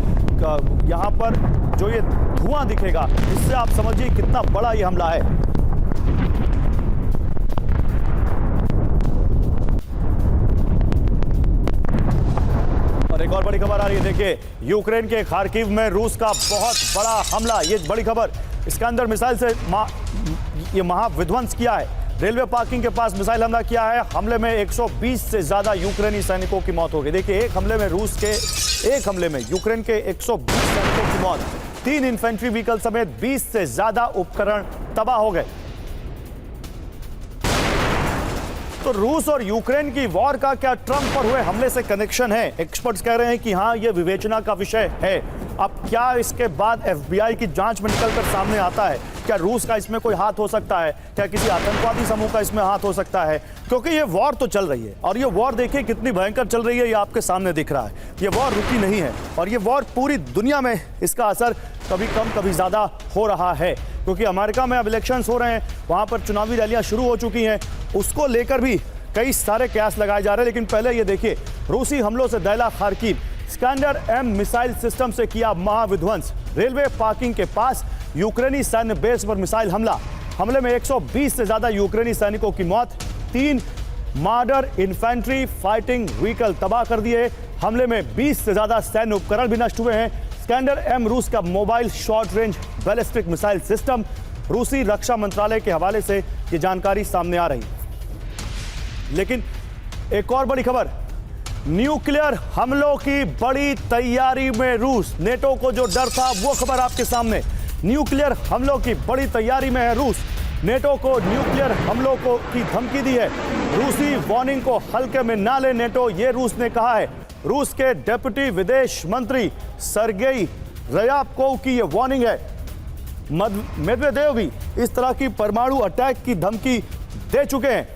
यहाँ पर जो ये धुआं दिखेगा, इससे आप समझिए कितना बड़ा ये हमला है। और एक और बड़ी खबर आ रही है, देखिए यूक्रेन के खार्किव में रूस का बहुत बड़ा हमला, ये बड़ी खबर, इसके अंदर मिसाइल से ये महाविध्वंस किया है, रेलवे पार्किंग के पास मिसाइल हमला किया है, हमले में 120 से ज्यादा यूक्रेनी सैनिकों की मौत हो गई। देखिए एक हमले में यूक्रेन के 120 सैनिकों की मौत, 3 इन्फेंट्री व्हीकल समेत 20 से ज्यादा उपकरण तबाह हो गए। तो रूस और यूक्रेन की वॉर का क्या ट्रंप पर हुए हमले से कनेक्शन है? एक्सपर्ट्स कह रहे हैं कि हाँ यह विवेचना का विषय है। अब क्या इसके बाद एफबीआई की जांच में निकलकर सामने आता है, क्या रूस का इसमें कोई हाथ हो सकता है, क्या किसी आतंकवादी समूह का इसमें हाथ हो सकता है? क्योंकि ये वॉर तो चल रही है, और ये वॉर देखिए कितनी भयंकर चल रही है, ये आपके सामने दिख रहा है। ये वॉर रुकी नहीं है, और ये वॉर पूरी दुनिया में इसका असर कभी कम कभी ज्यादा हो रहा है, क्योंकि अमेरिका में अब इलेक्शंस हो रहे हैं, वहां पर चुनावी रैलियां शुरू हो चुकी हैं, उसको लेकर भी कई सारे कयास लगाए जा रहे हैं। लेकिन पहले ये देखिए, रूसी हमलों से दहला खार्किव, स्कैंडर M मिसाइल सिस्टम से किया महाविध्वंस, रेलवे पार्किंग के पास यूक्रेनी सैन्य बेस पर मिसाइल हमले में 120 से ज्यादा यूक्रेनी सैनिकों की मौत, 3 मार्डर इन्फेंट्री फाइटिंग व्हीकल तबाह कर दिए, हमले में 20 से ज्यादा सैन्य उपकरण भी नष्ट हुए हैं। स्कैंडर M रूस का mobile short range ballistic missile system. रूसी रक्षा मंत्रालय के हवाले से यह जानकारी सामने आ रही है। लेकिन एक और बड़ी खबर, न्यूक्लियर हमलों की बड़ी तैयारी में रूस। नेटो को जो डर था वो खबर आपके सामने। न्यूक्लियर हमलों की बड़ी तैयारी में है रूस। नेटो को न्यूक्लियर हमलों को की धमकी दी है। रूसी वार्निंग को हल्के में ना ले नेटो, ये रूस ने कहा है। रूस के डेप्यूटी विदेश मंत्री सरगेई रयाबकोव की ये वार्निंग है। मेदवेदेव भी इस तरह की परमाणु अटैक की धमकी दे चुके हैं।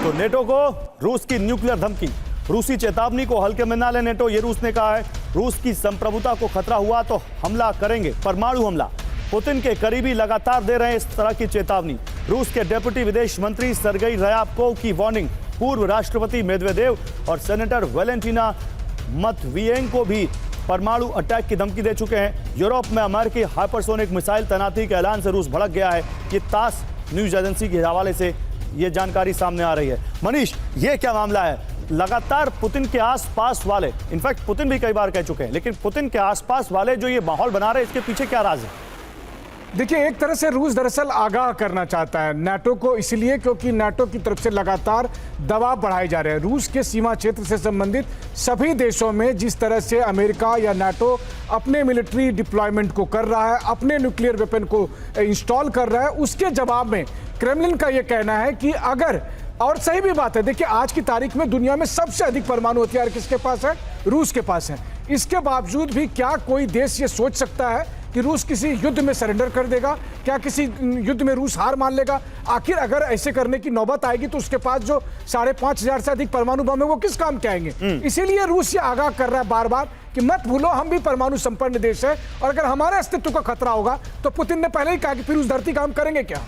तो नेटो को रूस की न्यूक्लियर धमकी, रूसी चेतावनी को हल्के में ना ले नेटो, ये रूस ने कहा है। रूस की संप्रभुता को खतरा हुआ तो हमला करेंगे, परमाणु हमला। पुतिन के करीबी लगातार दे रहे हैं इस तरह की चेतावनी। रूस के डेप्यूटी विदेश मंत्री सरगेई रयाबकोव की वार्निंग। पूर्व राष्ट्रपति मेदवेदेव और सेनेटर वैलेंटिना मत्विएंको भी परमाणु अटैक की धमकी दे चुके हैं। यूरोप में अमेरिकी हाइपरसोनिक मिसाइल तैनाती के ऐलान से रूस भड़क गया है। ये तास न्यूज एजेंसी के हवाले से ये जानकारी सामने आ रही है। मनीष, ये क्या मामला है? लगातार पुतिन के आसपास वाले, इनफैक्ट पुतिन भी कई बार कह चुके हैं, लेकिन पुतिन के आसपास वाले जो ये माहौल बना रहे हैं, इसके पीछे क्या राज है? देखिए, एक तरह से रूस दरअसल आगाह करना चाहता है नाटो को, इसलिए क्योंकि नाटो की तरफ से लगातार दबाव बढ़ाए जा रहे हैं। रूस के सीमा क्षेत्र से संबंधित सभी देशों में जिस तरह से अमेरिका या नाटो अपने मिलिट्री डिप्लॉयमेंट को कर रहा है, अपने न्यूक्लियर वेपन को इंस्टॉल कर रहा है, उसके जवाब में क्रेमलिन का यह कहना है कि अगर, और सही भी बात है, देखिए आज की तारीख में दुनिया में सबसे अधिक परमाणु हथियार किसके पास है? रूस के पास है। इसके बावजूद भी क्या कोई देश ये सोच सकता है कि रूस किसी युद्ध में सरेंडर कर देगा? क्या किसी युद्ध में रूस हार मान लेगा? आखिर अगर ऐसे करने की नौबत आएगी तो उसके पास जो 5,500 से अधिक परमाणु बम है वो किस काम के आएंगे? इसीलिए रूस ये आगाह कर रहा है बार बार कि मत भूलो हम भी परमाणु संपन्न देश है, और अगर हमारे अस्तित्व का खतरा होगा तो पुतिन ने पहले ही कहा कि फिर उस धरती का हम करेंगे क्या?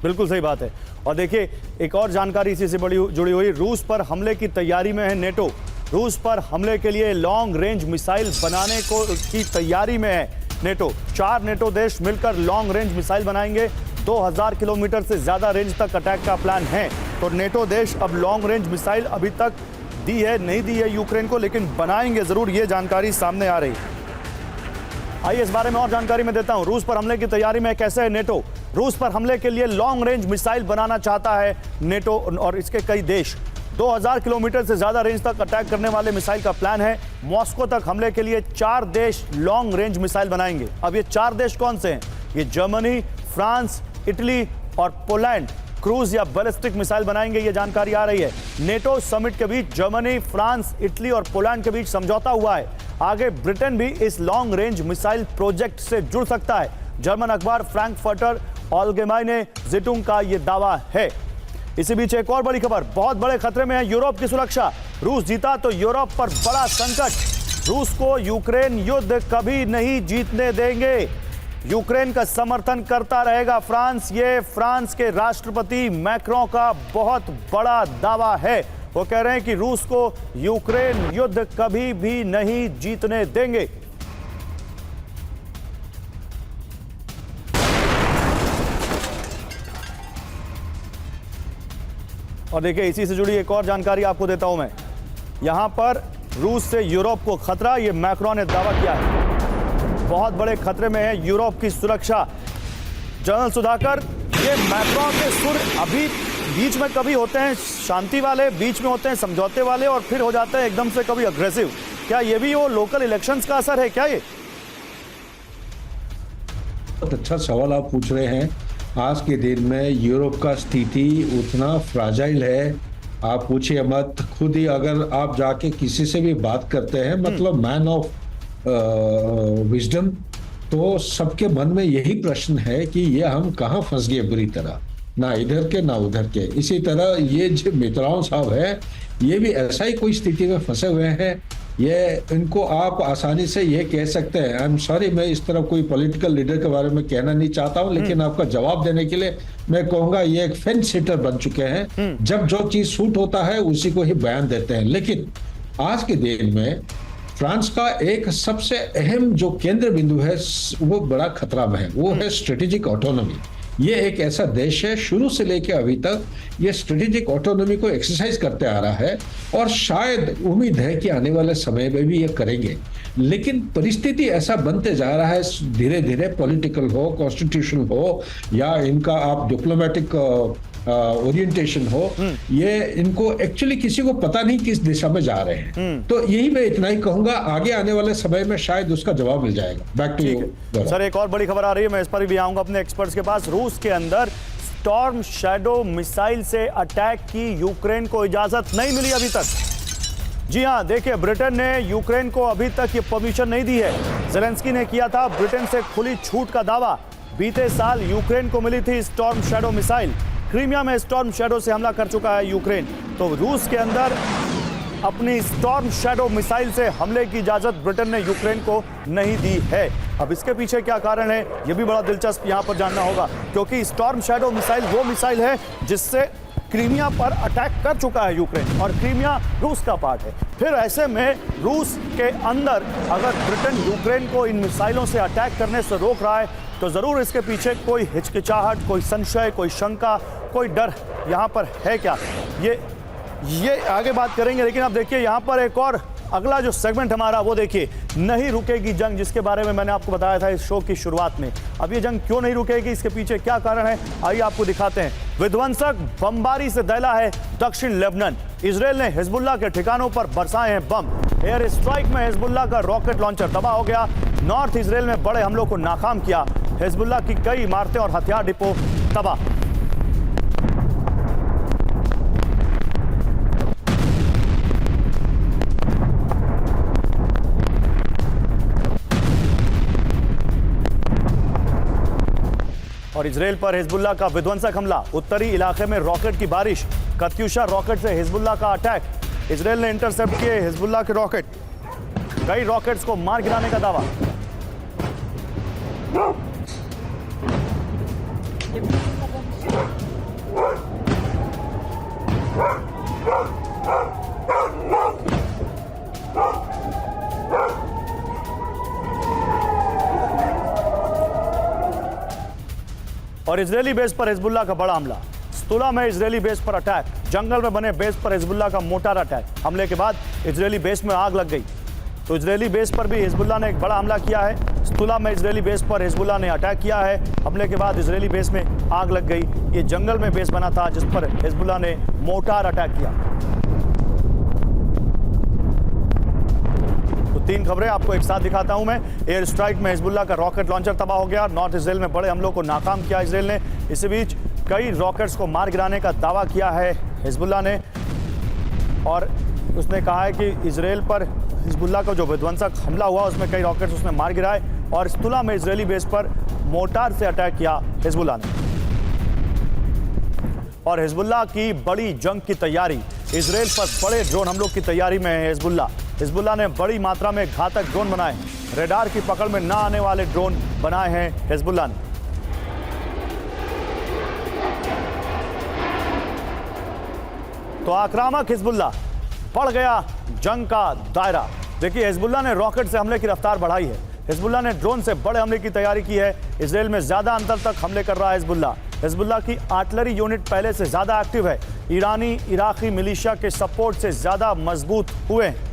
बिल्कुल सही बात है। और देखिए, एक और जानकारी इसी से जुड़ी हुई, रूस पर हमले की तैयारी में है नेटो। रूस पर हमले के लिए लॉन्ग रेंज मिसाइल बनाने की तैयारी में है नेटो। 4 नेटो देश मिलकर लॉन्ग रेंज मिसाइल बनाएंगे। 2000 किलोमीटर से ज्यादा रेंज तक अटैक का प्लान है। तो नेटो देश अब लॉन्ग रेंज मिसाइल अभी तक नहीं दी है यूक्रेन को, लेकिन बनाएंगे जरूर, ये जानकारी सामने आ रही है। आइए इस बारे में और जानकारी मैं देता हूं। रूस पर हमले की तैयारी में कैसे है नेटो? रूस पर हमले के लिए लॉन्ग रेंज मिसाइल बनाना चाहता है नेटो और इसके कई देश। 2000 किलोमीटर से ज्यादा रेंज तक अटैक करने वाले मिसाइल का प्लान है। मॉस्को तक हमले के लिए 4 देश लॉन्ग रेंज मिसाइल बनाएंगे। अब ये 4 देश कौन से हैं? ये जर्मनी, फ्रांस, इटली और पोलैंड क्रूज या बैलिस्टिक मिसाइल बनाएंगे, ये जानकारी आ रही है। नेटो समिट के बीच जर्मनी, फ्रांस, इटली और पोलैंड के बीच समझौता हुआ है। आगे ब्रिटेन भी इस लॉन्ग रेंज मिसाइल प्रोजेक्ट से जुड़ सकता है। जर्मन अखबार फ्रैंकफर्टर ऑलगेमाइने ज़ेइटुंग का यह दावा है। इसी बीच एक और बड़ी खबर, बहुत बड़े खतरे में है यूरोप की सुरक्षा। रूस जीता तो यूरोप पर बड़ा संकट। रूस को यूक्रेन युद्ध कभी नहीं जीतने देंगे। यूक्रेन का समर्थन करता रहेगा फ्रांस, ये फ्रांस के राष्ट्रपति मैक्रों का बहुत बड़ा दावा है। वो कह रहे हैं कि रूस को यूक्रेन युद्ध कभी भी नहीं जीतने देंगे। और देखिए, इसी से जुड़ी एक और जानकारी आपको देता हूं मैं। यहां पर रूस से यूरोप को खतरा, ये मैक्रों ने दावा किया है। बहुत बड़े खतरे में है यूरोप की सुरक्षा। जनरल सुधाकर, ये मैक्रों के सुर अभी बीच में कभी होते हैं शांति वाले, बीच में होते हैं समझौते वाले, और फिर हो जाते हैं एकदम से कभी अग्रेसिव। क्या ये भी वो लोकल इलेक्शंस का असर है क्या? ये बहुत अच्छा सवाल आप पूछ रहे हैं। आज के दिन में यूरोप का स्थिति उतना फ्राजाइल है, आप पूछिए मत। खुद ही अगर आप जाके किसी से भी बात करते हैं, मतलब मैन ऑफ विजडम, तो सबके मन में यही प्रश्न है कि ये हम कहाँ फंस गए बुरी तरह, ना इधर के ना उधर के। इसी तरह ये जो मित्राओं साहब है, ये भी ऐसा ही कोई स्थिति में फंसे हुए हैं। ये इनको आप आसानी से ये कह सकते हैं। आई एम सॉरी, मैं इस तरह कोई पॉलिटिकल लीडर के बारे में कहना नहीं चाहता हूं, लेकिन आपका जवाब देने के लिए मैं कहूंगा ये एक फेंस सिटर बन चुके हैं। जब जो चीज सूट होता है उसी को ही बयान देते हैं। लेकिन आज के दिन में फ्रांस का एक सबसे अहम जो केंद्र बिंदु है वो बड़ा खतरा में है, वो है स्ट्रेटेजिक ऑटोनॉमी। ये एक ऐसा देश है शुरू से लेकर अभी तक ये स्ट्रेटेजिक ऑटोनॉमी को एक्सरसाइज करते आ रहा है और शायद उम्मीद है कि आने वाले समय में भी ये करेंगे। लेकिन परिस्थिति ऐसा बनते जा रहा है धीरे धीरे, पॉलिटिकल हो, कॉन्स्टिट्यूशनल हो या इनका आप डिप्लोमेटिक ओरिएंटेशन हो, ये इनको एक्चुअली किसी को पता नहीं किस दिशा में जा रहे हैं। तो यही मैं इतना ही कहूंगा, आगे आने वाले समय में शायद उसका जवाब मिल जाएगा। Back to you sir. एक और बड़ी खबर आ रही है, मैं इस पर भी आऊंगा अपने एक्सपर्ट्स के पास। रूस के अंदर स्टॉर्म शैडो मिसाइल से अटैक की यूक्रेन को इजाजत नहीं मिली अभी तक। जी हां, देखिए, ब्रिटेन ने यूक्रेन को अभी तक ये परमिशन नहीं दी है। ज़ेलेंस्की ने किया था ब्रिटेन से खुली छूट का दावा। बीते साल यूक्रेन को मिली थी स्टॉर्म शैडो मिसाइल। क्रीमिया में स्टॉर्म शैडो से हमला कर चुका है यूक्रेन। तो रूस के अंदर अपनी स्टॉर्म शैडो मिसाइल से हमले की इजाजत ब्रिटेन ने यूक्रेन को नहीं दी है। अब इसके पीछे क्या कारण है, यह भी बड़ा दिलचस्प यहां पर जानना होगा, क्योंकि स्टॉर्म शैडो मिसाइल वो मिसाइल है जिससे क्रीमिया पर अटैक कर चुका है यूक्रेन, और क्रीमिया रूस का पार्ट है। फिर ऐसे में रूस के अंदर अगर ब्रिटेन यूक्रेन को इन मिसाइलों से अटैक करने से रोक रहा है, तो जरूर इसके पीछे कोई हिचकिचाहट, कोई संशय, कोई शंका, कोई डर यहां पर है क्या, ये आगे बात करेंगे। लेकिन अब देखिए, यहां पर एक और अगला जो सेगमेंट हमारा, वो देखिए, नहीं रुकेगी जंग, जिसके बारे में मैंने आपको बताया था इस शो की शुरुआत में। अब ये जंग क्यों नहीं रुकेगी, इसके पीछे क्या कारण है, आइए आपको दिखाते हैं। विध्वंसक बमबारी से दहला है दक्षिण लेबनान। इजरायल ने हिजबुल्लाह के ठिकानों पर बरसाए हैं बम। एयर स्ट्राइक में हिजबुल्लाह का रॉकेट लॉन्चर तबाह हो गया। नॉर्थ इजरायल में बड़े हमलों को नाकाम किया। हिजबुल्लाह की कई इमारतें और हथियार डिपो तबाह। और इजरायल पर हिजबुल्लाह का विध्वंसक हमला। उत्तरी इलाके में रॉकेट की बारिश। कत्यूशा रॉकेट से हिजबुल्लाह का अटैक। इजरायल ने इंटरसेप्ट किए हिजबुल्लाह के रॉकेट। कई रॉकेट्स को मार गिराने का दावा। और इजरायली बेस पर हिजबुल्लाह का बड़ा हमला। स्तुला में इजरायली बेस पर अटैक। जंगल में बने बेस पर हिजबुल्लाह का मोटार अटैक। हमले के बाद इजरायली बेस में आग लग गई। तो इजरायली बेस पर भी हिजबुल्लाह ने एक बड़ा हमला किया है। स्तुला में इजरायली बेस पर हिजबुल्लाह ने अटैक किया है। हमले के बाद इजरायली बेस में आग लग गई। ये जंगल में बेस बना था जिस पर हिजबुल्लाह ने मोटार अटैक किया। तो तीन खबरें आपको एक साथ दिखाता हूं मैं। एयर स्ट्राइक में हिजबुल्लाह का रॉकेट लॉन्चर तबाह हो गया। नॉर्थ इजरायल में बड़े हमलों को नाकाम किया इजरायल ने। इसी बीच कई रॉकेट्स को मार गिराने का दावा किया है हिजबुल्लाह ने, और उसने कहा है कि इजरायल पर हिजबुल्लाह का जो विध्वंसक हमला हुआ उसमें कई रॉकेट्स उसने मार गिराए। और स्तुला में इजरायली बेस पर मोटार से अटैक किया हिजबुल्लाह ने। और हिजबुल्लाह की बड़ी जंग की तैयारी। इजरायल पर बड़े ड्रोन हमलों की तैयारी में है हिजबुल्लाह। हिजबुल्लाह ने बड़ी मात्रा में घातक ड्रोन बनाए। रेडार की पकड़ में ना आने वाले ड्रोन बनाए हैं हिजबुल्लाह ने। तो आक्रामक हिजबुल्लाह, बढ़ गया जंग का दायरा। देखिए, हिजबुल्लाह ने रॉकेट से हमले की रफ्तार बढ़ाई है। हिजबुल्लाह ने ड्रोन से बड़े हमले की तैयारी की है। इजरायल में ज्यादा अंतर तक हमले कर रहा है हिजबुल्लाह। हिजबुल्लाह की आर्टिलरी यूनिट पहले से ज्यादा एक्टिव है। ईरानी इराकी मिलिशिया के सपोर्ट से ज्यादा मजबूत हुए हैं।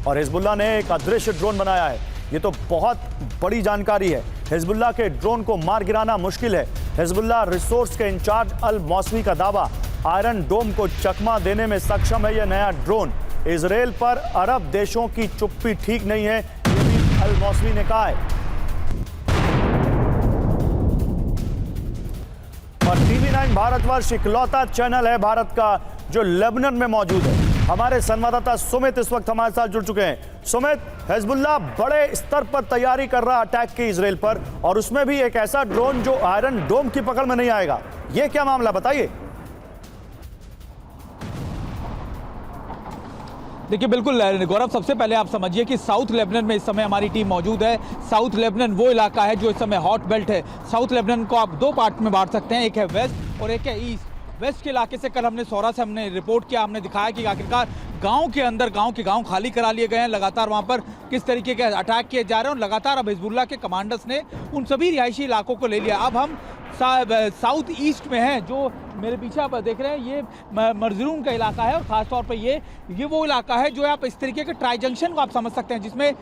और हिजबुल्लाह ने एक अदृश्य ड्रोन बनाया है। ये तो बहुत बड़ी जानकारी है। हिजबुल्लाह के ड्रोन को मार गिराना मुश्किल है। हिजबुल्लाह रिसोर्स के इंचार्ज अल मौसवी का दावा, आयरन डोम को चकमा देने में सक्षम है यह नया ड्रोन। इजरायल पर अरब देशों की चुप्पी ठीक नहीं है, ये भी अल मौसवी ने कहा है। और TV9 भारतवर्ष इकलौता चैनल है भारत का जो लेबनान में मौजूद है। हमारे संवाददाता सुमित इस वक्त हमारे साथ जुड़ चुके हैं। सुमित, हिजबुल्लाह बड़े स्तर पर तैयारी कर रहा अटैक की इजरायल पर, और उसमें भी एक ऐसा ड्रोन जो आयरन डोम की पकड़ में नहीं आएगा। यह क्या मामला, बताइए। देखिए, बिल्कुल गौरव, सबसे पहले आप समझिए कि साउथ लेबनान में इस समय हमारी टीम मौजूद है। साउथ लेबनान वो इलाका है जो इस समय हॉट बेल्ट है। साउथ लेबनान को आप दो पार्ट में बांट सकते हैं, एक है वेस्ट और एक है ईस्ट। वेस्ट के इलाके से कल हमने सौरा से हमने रिपोर्ट किया, हमने दिखाया कि आखिरकार गांव के अंदर गांव खाली करा लिए गए हैं, लगातार वहां पर किस तरीके के अटैक किए जा रहे हैं और लगातार अब हिजबुल्लाह के कमांडर्स ने उन सभी रिहायशी इलाकों को ले लिया। अब हम साउथ ईस्ट में हैं, जो मेरे पीछे आप देख रहे हैं ये मरजरून का इलाका है और ख़ासतौर पर ये वो इलाका है जो आप इस तरीके के ट्राई जंक्शन को आप समझ सकते हैं, जिसमें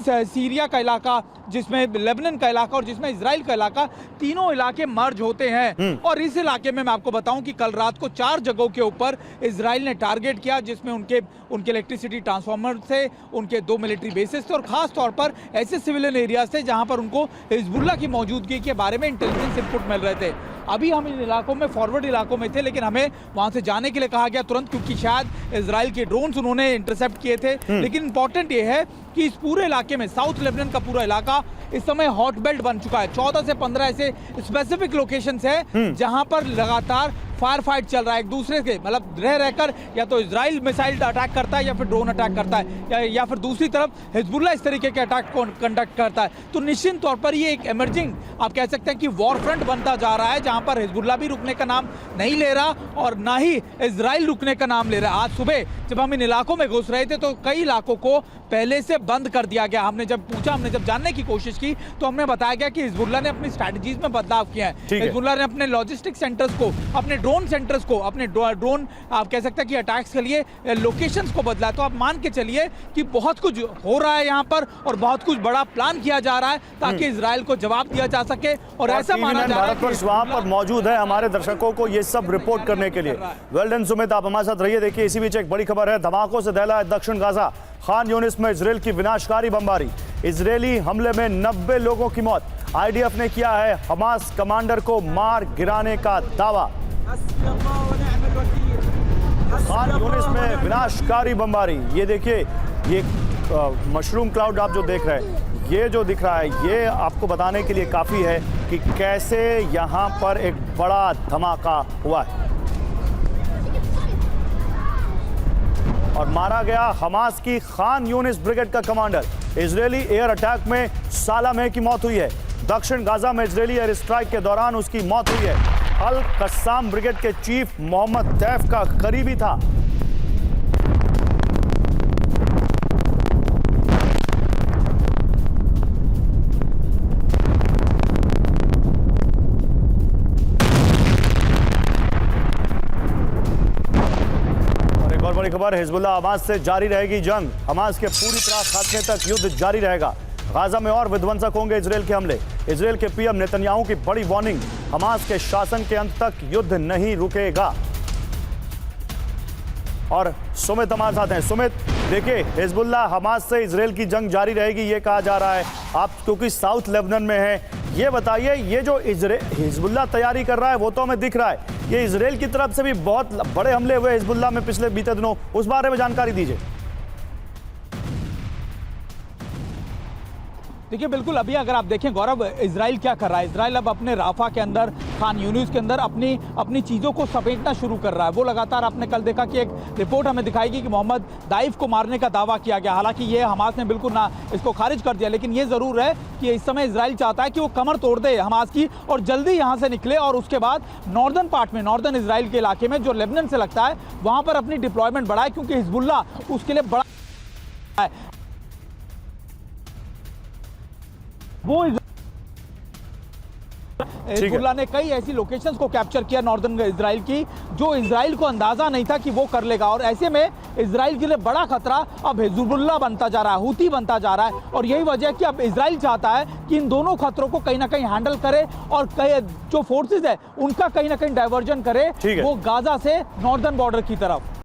सीरिया का इलाका, जिसमें लेबनान का इलाका और जिसमें इजराइल का इलाका, तीनों इलाके मर्ज होते हैं। और इस इलाके में मैं आपको बताऊं कि कल रात को 4 जगहों के ऊपर इजराइल ने टारगेट किया, जिसमें उनके इलेक्ट्रिसिटी ट्रांसफार्मर थे, उनके 2 मिलिट्री बेसिस थे और खास तौर पर ऐसे सिविलियन एरियाज थे जहां पर उनको हिजबुल्लाह की मौजूदगी के बारे में इंटेलिजेंस इनपुट मिल रहे थे। अभी हम इन इलाकों में फॉरवर्ड इलाकों में थे, लेकिन हमें वहां से जाने के लिए कहा गया तुरंत, क्योंकि शायद इजराइल के ड्रोन्स उन्होंने इंटरसेप्ट किए थे। लेकिन इंपॉर्टेंट ये है कि इस पूरे इलाके में साउथ लेबनान का पूरा इलाका इस समय हॉट बेल्ट बन चुका है। 14 से 15 ऐसे स्पेसिफिक लोकेशंस हैं जहां पर लगातार फायर फाइट चल रहा है एक दूसरे के, मतलब रह रहकर या तो इजराइल मिसाइल अटैक करता है या फिर ड्रोन अटैक करता है या फिर दूसरी तरफ हिजबुल्लाह इस तरीके के अटैक को कंडक्ट करता है। तो निश्चित तौर पर ये एक इमर्जिंग आप कह सकते हैं कि वॉर फ्रंट बनता जा रहा है, जहां पर हिजबुल्लाह भी रुकने का नाम नहीं ले रहा और ना ही इजराइल रुकने का नाम ले रहा है। आज सुबह जब हम इन इलाकों में घुस रहे थे तो कई इलाकों को पहले से बंद कर दिया गया। हमने जब जानने की कोशिश की तो हमने बताया गया कि हिजबुल्लाह ने अपनी स्ट्रैटेजीज में बदलाव किया है। हिजबुल्लाह ने अपने लॉजिस्टिक सेंटर्स को, अपने ड्रोन सेंटर्स को, अपने ड्रोन आप कह सकते हैं कि अटैक्स के लिए लोकेशंस को बदला। तो आप मान के चलिए कि बहुत कुछ हो रहा है यहाँ पर और बहुत कुछ बड़ा प्लान किया जा रहा है ताकि इजराइल को जवाब दिया जा सके। और ऐसा माना जा रहा है भारतवर्ष वहां पर मौजूद है हमारे दर्शकों को ये सब रिपोर्ट करने के लिए। वेल डन सुमित, आप हमारे साथ रहिए। देखिए इसी बीच एक बड़ी खबर है, धमाकों से दहला है दक्षिण गाजा। खान यूनिस में इजराइल की विनाशकारी बमबारी, इजरायली हमले में 90 लोगों की मौत। आईडीएफ ने किया है हमास कमांडर को मार गिराने का दावा। खान यूनिस में विनाशकारी बमबारी, ये देखिए ये मशरूम क्लाउड आप जो देख रहे हैं, ये जो दिख रहा है ये आपको बताने के लिए काफ़ी है कि कैसे यहाँ पर एक बड़ा धमाका हुआ है और मारा गया हमास की खान यूनिस ब्रिगेड का कमांडर। इजरायली एयर अटैक में सालामेह की मौत हुई है। दक्षिण गाजा में इजरायली एयर स्ट्राइक के दौरान उसकी मौत हुई है। अल कस्साम ब्रिगेड के चीफ मोहम्मद दैफ का करीबी था। बड़ी खबर, हिजबुल्लाह हमास से जारी रहेगी जंग। हमास के पूरी तरह खात्मे तक युद्ध जारी रहेगा। गाजा में और विध्वंसक होंगे इजराइल के हमले। इजराइल के पीएम नेतन्याहू की बड़ी वार्निंग, हमास के शासन के अंत तक युद्ध नहीं रुकेगा। और सुमित हमारे साथ हैं। सुमित, देखिए हिजबुल्लाह हमास से इजराइल की जंग जारी रहेगी ये कहा जा रहा है, आप क्योंकि साउथ लेबनान में हैं, ये बताइए ये जो हिजबुल्लाह तैयारी कर रहा है वो तो हमें दिख रहा है, ये इजराइल की तरफ से भी बहुत बड़े हमले हुए हिजबुल्लाह में पिछले बीते दिनों, उस बारे में जानकारी दीजिए। देखिए बिल्कुल, अभी अगर आप देखें गौरव, इजराइल क्या कर रहा है, इजराइल अब अपने राफा के अंदर, खान यूनिस के अंदर अपनी चीज़ों को समेटना शुरू कर रहा है। वो लगातार, आपने कल देखा कि एक रिपोर्ट हमें दिखाएगी कि मोहम्मद दाइफ को मारने का दावा किया गया। हालांकि ये हमास ने बिल्कुल ना इसको खारिज कर दिया, लेकिन ये ज़रूर है कि इस समय इजराइल चाहता है कि वो कमर तोड़ दे हमास की और जल्दी यहाँ से निकले और उसके बाद नॉर्दर्न पार्ट में, नॉर्दर्न इजराइल के इलाके में जो लेबनान से लगता है वहाँ पर अपनी डिप्लॉयमेंट बढ़ाए, क्योंकि हिजबुल्लाह उसके लिए बड़ा है। वो हिजबुल्लाह ने कई ऐसी लोकेशंस को कैप्चर किया नॉर्दर्न इजराइल की, जो इजराइल को अंदाजा नहीं था कि वो कर लेगा। और ऐसे में इजराइल के लिए बड़ा खतरा अब हिजबुल्लाह बनता जा रहा है, हूती बनता जा रहा है। और यही वजह है कि अब इजराइल चाहता है कि इन दोनों खतरों को कहीं ना कहीं हैंडल करे और जो फोर्सेज है उनका कहीं ना कहीं डाइवर्जन करे वो गाजा से नॉर्दर्न बॉर्डर की तरफ।